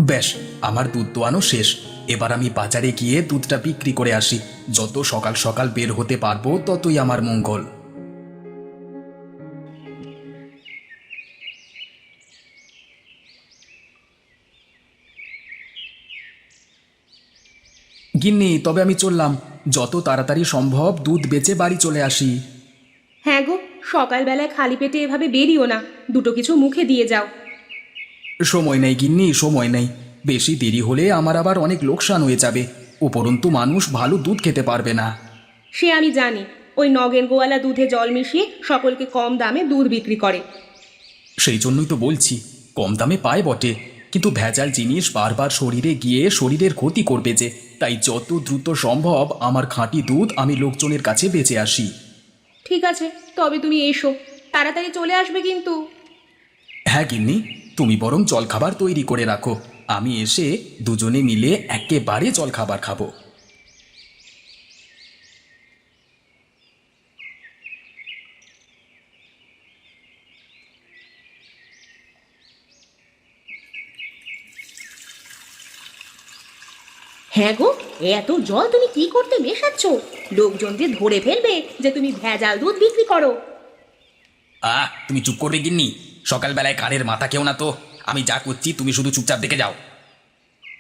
ব্যাস, আমার দুধ দোয়ানো শেষ। এবার আমি বাজারে গিয়ে দুধটা বিক্রি করে আসি। যত সকাল সকাল বের হতে পারবো ততই আমার মঙ্গল। গিন্নি, তবে আমি চললাম। যত তাড়াতাড়ি সম্ভব দুধ বেচে বাড়ি চলে আসি। হ্যাঁ গো, সকালবেলায় খালি পেটে এভাবে বেরিও না, দুটো কিছু মুখে দিয়ে যাও। সময় নেই গিন্নি, সময় নেই। বেশি দেরি হলে আমার আবার অনেক লোকসান হয়ে যাবে। উপরন্তু মানুষ ভালো দুধ খেতে পারবে না। সে আমি জানি, ওই নগেন গোয়ালা দুধে জল মিশিয়ে সকলকে কম দামে দুধ বিক্রি করে। সেই জন্যই তো বলছি, কম দামে পায় বটে, কিন্তু ভেজাল জিনিস বারবার শরীরে গিয়ে শরীরের ক্ষতি করবে যে। তাই যত দ্রুত সম্ভব আমার খাঁটি দুধ আমি লোকজনের কাছে বেচে আসি। ঠিক আছে, তবে তুমি এসো, তাড়াতাড়ি চলে আসবে কিন্তু। হ্যাঁ গিন্নি, তুমি বরং জলখাবার তৈরি করে রাখো। আমি এসে দুজনে মিলে একেবারে জলখাবার খাবো। হ্যাঁ গো, এত জল তুমি কি করতে মেশাচ্ছ? লোকজন যে ধরে ফেলবে যে তুমি ভেজাল দুধ বিক্রি করো। তুমি চুপ করবে গিন্নি? সকালবেলায় কানের মাথা কেউ না তো। আমি যা করছি তুমি শুধু চুপচাপ দেখে যাও।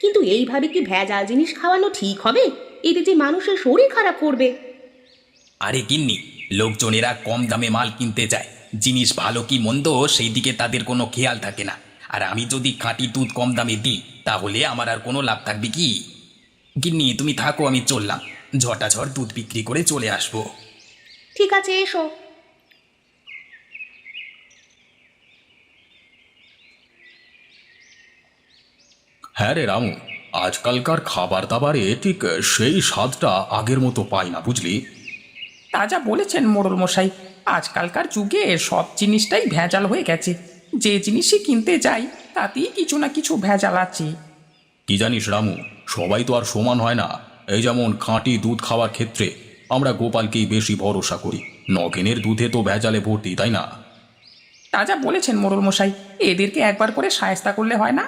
কিন্তু এইভাবে কি ভেজাল জিনিস খাওয়ানো ঠিক হবে? এতে যে মানুষের শরীর খারাপ করবে। আরে গিন্নি, লোকজনেরা কম দামে মাল কিনতে যায়। জিনিস ভালো কি মন্দ সেই দিকে তাদের কোনো খেয়াল থাকে না। আর আমি যদি খাঁটি দুধ কম দামে দিই তাহলে আমার আর কোনো লাভ থাকবে কি? গিন্নি তুমি থাকো, আমি চললাম। ঝটাঝট দুধ বিক্রি করে চলে আসবো। ঠিক আছে, এসো। হ্যাঁ রে রামু, আজকালকার খাবার দাবারে ঠিক সেই স্বাদটা আগের মতো পাই না, বুঝলি? তা যা বলেছেন মোড়ল মশাই, আজকালকার যুগে সব জিনিসটাই ভেজাল হয়ে গেছে। যে জিনিসই কিনতে যাই তাতেই কিছু না কিছু ভেজাল আছে। কি জানিস রামু, সবাই তো আর সমান হয় না। এই যেমন খাঁটি দুধ খাওয়ার ক্ষেত্রে আমরা গোপালকেই বেশি ভরসা করি। নগেনের দুধে তো ভেজালে ভর্তি, তাই না? তা যা বলেছেন মোড়ল মশাই, এদেরকে একবার করে শায়েস্তা করলে হয় না?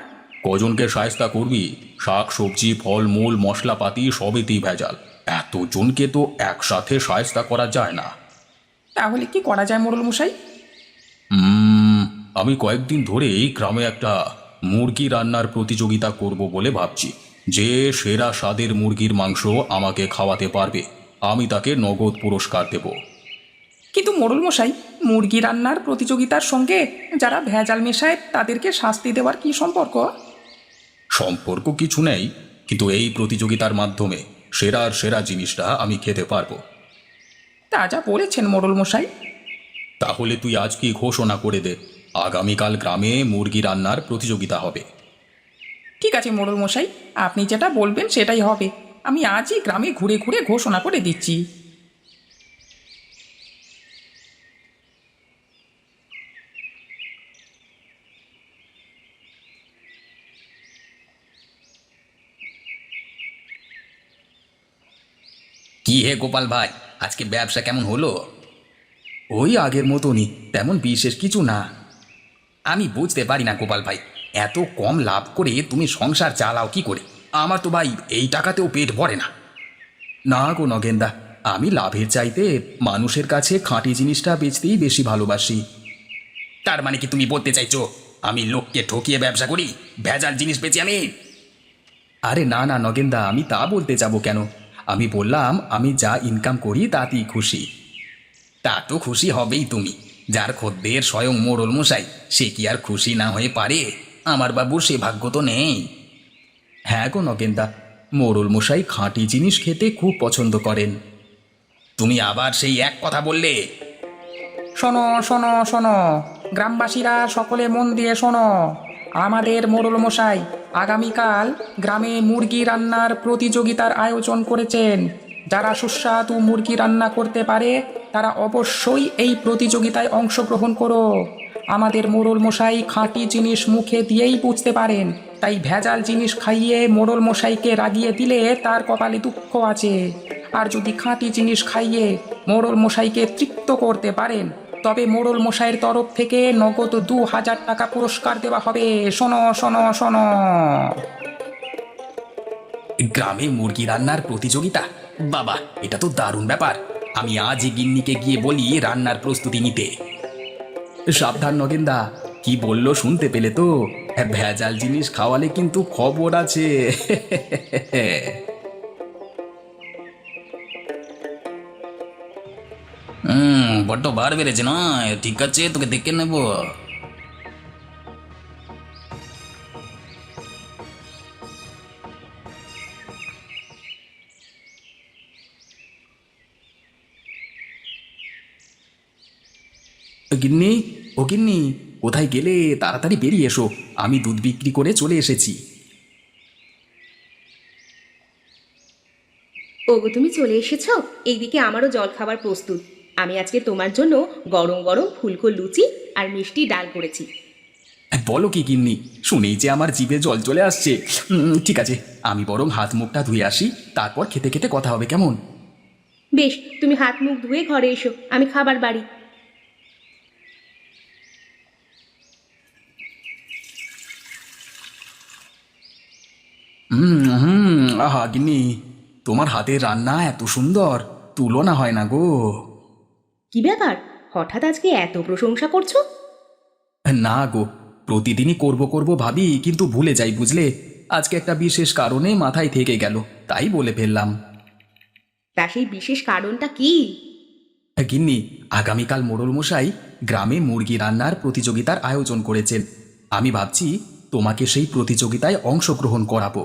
কজনকে শায়েস্তা করবি? শাক সবজি ফলমূল মশলাপাতি সবেতেই ভেজাল। এতজনকে তো একসাথে শায়েস্তা করা যায় না। তাহলে কি করা যায় মোড়ল মশাই? উম, আমি কয়েকদিন ধরেই গ্রামে একটা মুরগি রান্নার প্রতিযোগিতা করব বলে ভাবছি। যে সেরা স্বাদের মুরগির মাংস আমাকে খাওয়াতে পারবে আমি তাকে নগদ পুরস্কার দেব। কিন্তু মোড়ল মশাই, মুরগি রান্নার প্রতিযোগিতার সঙ্গে যারা ভেজাল মেশায় তাদেরকে শাস্তি দেওয়ার কি সম্পর্ক? সম্পর্ক কিছু নেই, কিন্তু এই প্রতিযোগিতার মাধ্যমে সেরার সেরা জিনিসটা আমি খেতে পারবো। তা যা বলেছেন মোড়ল মশাই। তাহলে তুই আজকেই ঘোষণা করে দে, আগামীকাল গ্রামে মুরগি রান্নার প্রতিযোগিতা হবে। ঠিক আছে মোড়ল মশাই, আপনি যেটা বলবেন সেটাই হবে। আমি আজই গ্রামে ঘুরে ঘুরে ঘোষণা করে দিচ্ছি। কি হে গোপাল ভাই, আজকে ব্যবসা কেমন হলো? ওই আগের মতনই, তেমন বিশেষ কিছু না। আমি বুঝতে পারি না গোপাল ভাই, এত কম লাভ করে তুমি সংসার চালাও কি করে? আমার তো ভাই এই টাকাতেও পেট ভরে না। না গো নগেন্দা, আমি লাভের চাইতে মানুষের কাছে খাঁটি জিনিসটা বেচতেই বেশি ভালোবাসি। তার মানে কি তুমি বলতে চাইছো আমি লোককে ঠকিয়ে ব্যবসা করি, ভেজাল জিনিস বেচি আমি? আরে না না নগেন্দা, আমি তা বলতে যাব কেন? আমি বললাম আমি যা ইনকাম করি তাতেই খুশি। তা তো খুশি হবেই তুমি, যার খদ্দের স্বয়ং মোড়ল মশাই, সে কি আর খুশি না হয়ে পারে? আমার বাবুর সে ভাগ্য তো নেই। হ্যাঁ গো নগেন্দা, মোড়ল মশাই খাঁটি জিনিস খেতে খুব পছন্দ করেন। তুমি আবার সেই এক কথা বললে? শোনো শোনো শোনো, গ্রামবাসীরা সকলে মন দিয়ে শোনো। আমাদের মোড়ল মশাই আগামীকাল গ্রামে মুরগি রান্নার প্রতিযোগিতার আয়োজন করেছেন। যারা সুস্বাদু মুরগি রান্না করতে পারে তারা অবশ্যই এই প্রতিযোগিতায় অংশগ্রহণ করো। আমাদের মোড়ল মশাই খাঁটি জিনিস মুখে দিয়েই বুঝতে পারেন, তাই ভেজাল জিনিস খাইয়ে মোড়ল মশাইকে রাগিয়ে দিলে তার কপালে দুঃখ আছে। আর যদি খাঁটি জিনিস খাইয়ে মোড়ল মশাইকে তৃপ্ত করতে পারেন তবে মোড়ল মশাইয়ের তরফ থেকে নগদ 2000 টাকা পুরস্কার দেওয়া হবে। শোনো শোনো শোনো। গ্রামে মুরগি রান্নার প্রতিযোগিতা, বাবা এটা তো দারুণ ব্যাপার। আমি আজই গিন্নিকে গিয়ে বলি রান্নার প্রস্তুতি নিতে। সাবধান নগেনদা, কি বললো শুনতে পেলে তো? ভেজাল জিনিস খাওয়ালে কিন্তু খবর আছে। বড্ড বার বেড়েছে না, ঠিক আছে তোকে দেখে নেব। গিন্নি, ও গিন্নি, কোথায় গেলে? তাড়াতাড়ি বেরিয়ে এসো, আমি দুধ বিক্রি করে চলে এসেছি। ওগো তুমি চলে এসেছো? এইদিকে আমারও জল খাবার প্রস্তুত। আমি আজকে তোমার জন্য গরম গরম ফুলকো লুচি আর মিষ্টি ডাল করেছি। বলো কি গিন্নি, শুনেই যে আমার জিভে জল চলে আসছে। ঠিক আছে, আমি বরং হাত মুখটা ধুয়ে আসি, তারপর খেতে খেতে কথা হবে, কেমন? বেশ, তুমি হাত মুখ ধুয়ে ঘরে এসো, আমি খাবার বাড়ি। আহা গিন্নি, তোমার হাতের রান্না এত সুন্দর, তুলনা হয় না গো। কি ব্যাপার, হঠাৎ আজকে এত প্রশংসা করছো? না গো, প্রতিদিনই করব করব ভাবি, কিন্তু ভুলে যাই বুঝলে। আজকে একটা বিশেষ কারণে মাথায় থেকে গেল, তাই বলে ফেললাম। তা সেই বিশেষ কারণটা কি? গিন্নি, আগামীকাল মোড়ল মশাই গ্রামে মুরগি রান্নার প্রতিযোগিতার আয়োজন করেছেন। আমি ভাবছি তোমাকে সেই প্রতিযোগিতায় অংশগ্রহণ করাবো।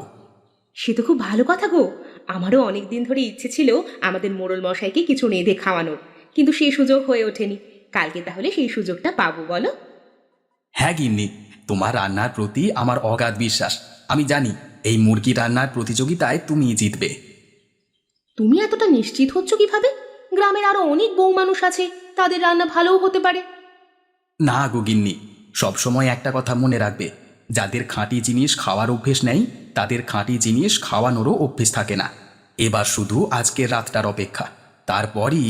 সে তো খুব ভালো কথা গো। আমারও অনেক দিন ধরে ইচ্ছে ছিল আমাদের মোড়ল মশাইকে কিছু রেঁধে খাওয়ানোর, কিন্তু সেই সুযোগ হয়ে ওঠেনি। কালকে তাহলে সেই সুযোগটা পাবো, বলো? হ্যাঁ গিন্নি, তোমার রান্নার প্রতি আমার অগাধ বিশ্বাস। আমি জানি এই মুরগি রান্নার প্রতিযোগিতায় তুমি জিতবে। তুমি এতটা নিশ্চিত হচ্ছ কিভাবে? গ্রামের আরো অনেক বউ মানুষ আছে, তাদের রান্না ভালোও হতে পারে। না গো গিন্নি, সবসময় একটা কথা মনে রাখবে, যাদের খাঁটি জিনিস খাওয়ার অভ্যেস নেই তাদের খাঁটি জিনিস খাওয়ানোরও অভ্যেস থাকে না। এবার শুধু আজকের রাতটার অপেক্ষা, তারপরই।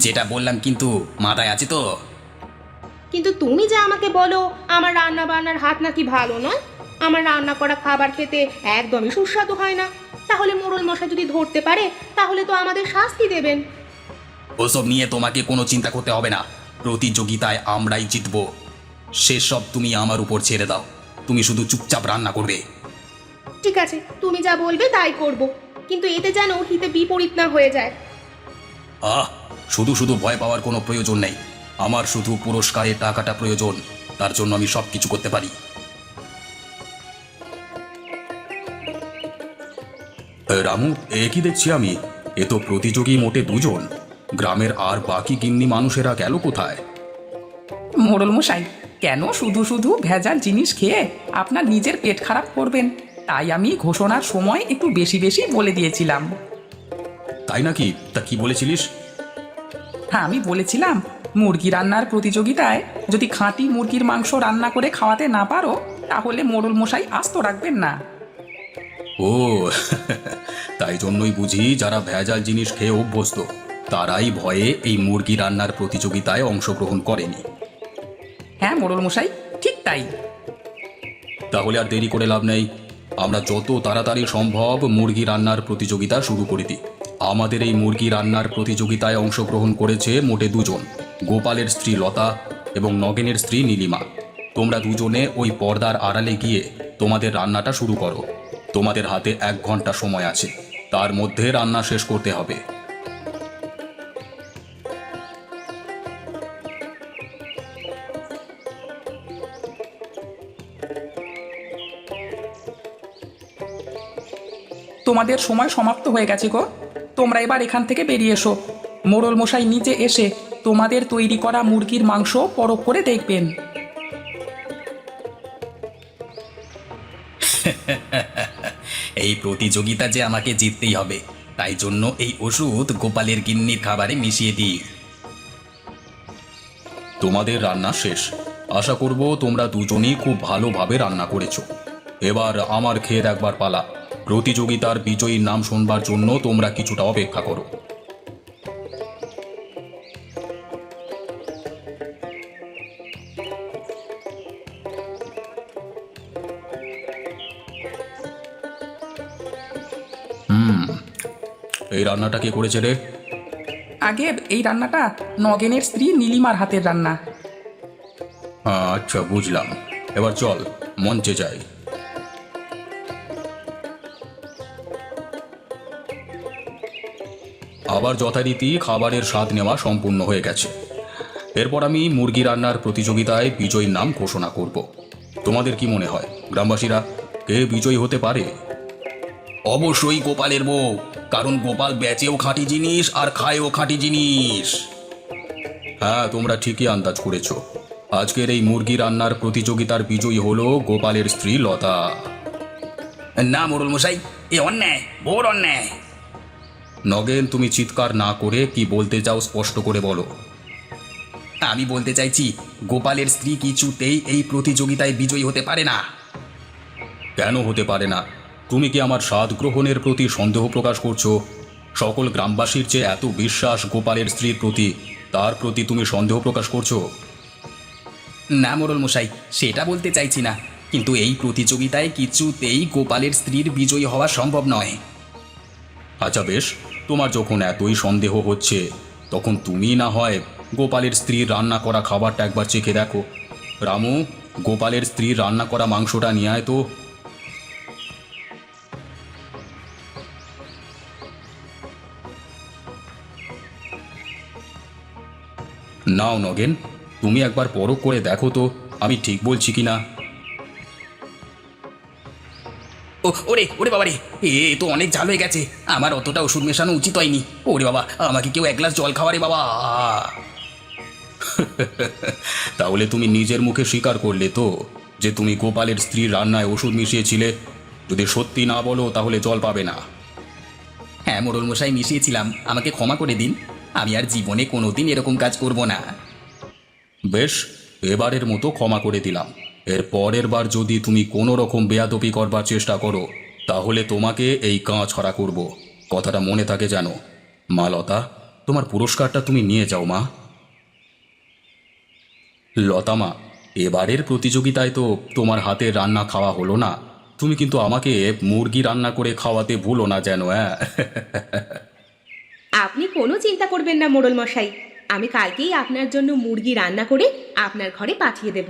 যেটা বললাম কিন্তু মাথায় আছে তো? কিন্তু তুমি যে আমাকে বলো আমার রান্না বান্নার হাত নাকি ভালো নয়, আমার রান্না করা খাবার খেতে একদমই সুস্বাদু হয় না, তাহলে মোড়ল মশাই যদি ধরতে পারে তাহলে তো আমাদের শাস্তি দেবেন। ওসব নিয়ে তোমাকে কোনো চিন্তা করতে হবে না, প্রতিযোগিতায় আমরাই জিতব। সেসব তুমি আমার উপর ছেড়ে দাও, তুমি শুধু চুপচাপ রান্না করবে। ঠিক আছে, তুমি যা বলবে তাই করব, কিন্তু এতে যেন হিতে বিপরীত না হয়ে যায়। আহ, শুধু শুধু ভয় পাওয়ার কোনো প্রয়োজন নেই। আমার শুধু পুরস্কারের টাকাটা প্রয়োজন, তার জন্য আমি সব কিছু করতে পারি। রামু, এ কি দেখছি আমি? এ তো প্রতিযোগী মোটে দুজন। গ্রামের আর বাকি গিন্নি মানুষেরা গেল কোথায়? মোড়ল মশাই, কেন শুধু শুধু ভেজাল জিনিস খেয়ে আপনার নিজের পেট খারাপ করবেন? তাই আমি ঘোষণার সময় একটু বেশি বেশি বলে দিয়েছিলাম। তাই নাকি? তা কি বলেছিলিস? হ্যাঁ, আমি বলেছিলাম মুরগি রান্নার প্রতিযোগিতায় যদি খাঁটি মুরগির মাংস রান্না করে খাওয়াতে না পারো তাহলে মোড়ল মশাই আস্ত রাখবেন না। ও, তাই জন্যই বুঝি যারা ভেজাল জিনিস খেয়ে অভ্যস্ত তারাই ভয়ে এই মুরগি রান্নার প্রতিযোগিতায় অংশগ্রহণ করেনি। হ্যাঁ মোড়ল মশাই, ঠিক তাই। তাহলে আর দেরি করে লাভ নেই, আমরা যত তাড়াতাড়ি সম্ভব মুরগি রান্নার প্রতিযোগিতা শুরু করে দিই। আমাদের এই মুরগি রান্নার প্রতিযোগিতায় অংশগ্রহণ করেছে মোটে দুজন, গোপালের স্ত্রী লতা এবং নগেনের স্ত্রী নীলিমা। তোমরা দুজনে ওই পর্দার আড়ালে গিয়ে তোমাদের রান্নাটা শুরু করো। তোমাদের হাতে 1 ঘন্টা সময় আছে, তার মধ্যে রান্না শেষ করতে হবে। তোমাদের সময় সমাপ্ত হয়ে গেছে গো, তোমরা এবার এখান থেকে বেরিয়ে এসো। মোড়ল মশাই নিজে এসে তোমাদের তৈরি করা মুরগির মাংস পরখ করে দেখবেন। এই প্রতিযোগিতা যে আমাকে জিততেই হবে, তাই জন্য এই ওষুধ গোপালের গিন্নির খাবারে মিশিয়ে দিই। তোমাদের রান্না শেষ, আশা করব তোমরা দুজনেই খুব ভালোভাবে রান্না করেছো। এবার আমার খেয়ে দেখবার পালা। প্রতিযোগিতার বিজয়ীর নাম শুনবার জন্য তোমরা কিছুটা অপেক্ষা করো। এই রান্নাটা কে করেছে রে? আগে এই রান্নাটা নগেনের স্ত্রী নীলিমার হাতের রান্না। আচ্ছা, বুঝলাম। এবার চল মঞ্চে যাই। আবার যথারীতি খাবারের স্বাদ নেওয়া সম্পূর্ণ হয়ে গেছে। এরপর আমি মুরগি রান্নার প্রতিযোগিতায় বিজয়ীর নাম ঘোষণা করব। তোমাদের কি মনে হয় গ্রামবাসীরা, কে বিজয়ী হতে পারে? অবশ্যই গোপালের বউ, কারণ গোপাল বেচেও খাঁটি জিনিস আর খায়ও খাঁটি জিনিস। হ্যাঁ, তোমরা ঠিকই আন্দাজ করেছো। আজকের এই মুরগি রান্নার প্রতিযোগিতার বিজয়ী হলো গোপালের স্ত্রী লতা। না মোড়ল মশাই, এ অন্যায়, বড় অন্যায়। নগেন, তুমি চিৎকার না করে কি বলতে চাও স্পষ্ট করে বলো। আমি বলতে চাইছি, গোপালের স্ত্রী কিছুতেই এই প্রতিযোগিতায় বিজয়ী হতে পারে না। কেন হতে পারে না? তুমি কি আমার স্বাদ গ্রহণের প্রতি সন্দেহ প্রকাশ করছো? সকল গ্রামবাসীর যে এত বিশ্বাস গোপালের স্ত্রীর প্রতি, তার প্রতি তুমি সন্দেহ প্রকাশ করছো? না মোড়ল মশাই, সেটা বলতে চাইছি না, কিন্তু এই প্রতিযোগিতায় কিছুতেই গোপালের স্ত্রীর বিজয়ী হওয়া সম্ভব নয়। আচ্ছা বেশ, তোমার যখন এতই সন্দেহ হচ্ছে, তখন তুমি না হয় গোপালের স্ত্রীর রান্না করা খাবারটা একবার চেখে দেখো। রামু, গোপালের স্ত্রীর রান্না করা মাংসটা নিয়ে আয় তো। নাও নগেন, তুমি একবার পরখ করে দেখো তো আমি ঠিক বলছি কিনা। ওরে ওরে বাবা রে, এ তো অনেক ঝাল হয়ে গেছে। আমার অতটা ওষুধ মেশানো উচিত হয়নি। ওরে বাবা, আমাকে কেউ এক গ্লাস জল খাওয়ারে বাবা। তাহলে তুমি নিজের মুখে স্বীকার করলে তো যে তুমি গোপালের স্ত্রীর রান্নায় ওষুধ মিশিয়েছিলে? যদি সত্যি না বলো তাহলে জল পাবে না। হ্যাঁ মোড়ল মশাই, মিশিয়েছিলাম, আমাকে ক্ষমা করে দিন। আমি আর জীবনে কোনোদিন এরকম কাজ করব না। বেশ, এবারের মতো ক্ষমা করে দিলাম। এর পরের বার যদি তুমি কোনো রকম বেয়াদবি করবার চেষ্টা করো, তাহলে তোমাকে এই কাঁচ ছড়া করব। কথাটা মনে থাকে জানো। মা লতা, তোমার পুরস্কারটা তুমি নিয়ে যাও মা। লতা মা, এবারের প্রতিযোগিতায় তো তোমার হাতের রান্না খাওয়া হলো না। তুমি কিন্তু আমাকে মুরগি রান্না করে খাওয়াতে ভুলো না যেন, হ্যাঁ? আপনি কোনো চিন্তা করবেন না মোড়ল মশাই, আমি কালকেই আপনার জন্য মুরগি রান্না করে আপনার ঘরে পাঠিয়ে দেব।